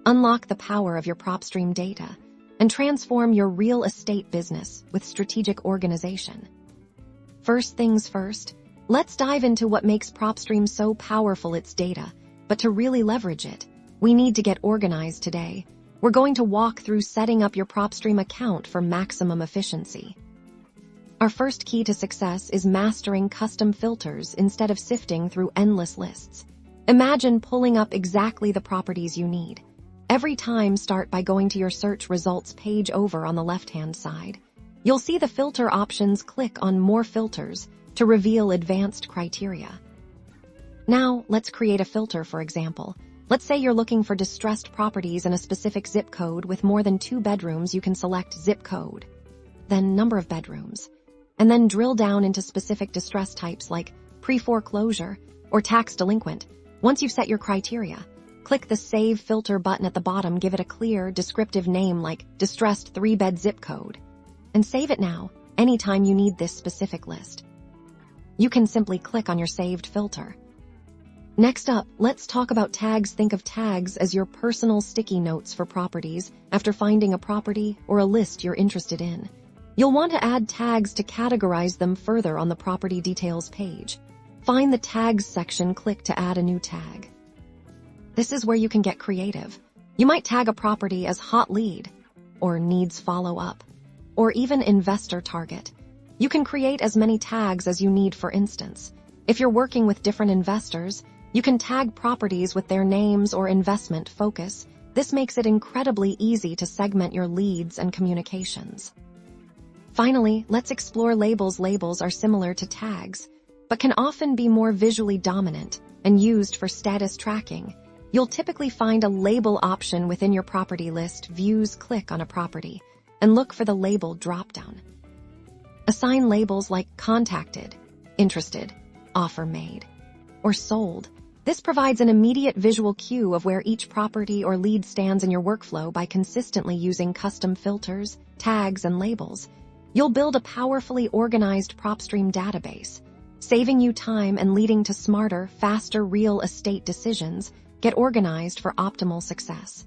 Unlock the power of your Propstream data and transform your real estate business with strategic organization. First things first, let's dive into what makes Propstream so powerful: its data. But to really leverage it, we need to get organized today. We're going to walk through setting up your Propstream account for maximum efficiency. Our first key to success is mastering custom filters instead of sifting through endless lists. Imagine pulling up exactly the properties you need. Every time, start by going to your search results page over on the left-hand side. You'll see the filter options. Click on More Filters to reveal advanced criteria. Now, let's create a filter. For example, let's say you're looking for distressed properties in a specific zip code with more than 2 bedrooms. You can select zip code, then number of bedrooms, and then drill down into specific distress types like pre-foreclosure or tax delinquent. Once you've set your criteria, click the Save Filter button at the bottom. Give it a clear, descriptive name like Distressed 3-Bed Zip Code, and save it now. Anytime you need this specific list, you can simply click on your saved filter. Next up, let's talk about tags. Think of tags as your personal sticky notes for properties. After finding a property or a list you're interested in, you'll want to add tags to categorize them further on the property details page. Find the Tags section, click to add a new tag. This is where you can get creative. You might tag a property as hot lead, or needs follow-up, or even investor target. You can create as many tags as you need. For instance, if you're working with different investors, you can tag properties with their names or investment focus. This makes it incredibly easy to segment your leads and communications. Finally, let's explore labels. Labels are similar to tags, but can often be more visually dominant and used for status tracking. You'll typically find a label option within your property list views. Click on a property and look for the label dropdown. Assign labels like contacted, interested, offer made, or sold. This provides an immediate visual cue of where each property or lead stands in your workflow. By consistently using custom filters, tags, and labels, you'll build a powerfully organized Propstream database, saving you time and leading to smarter, faster real estate decisions. Get organized for optimal success.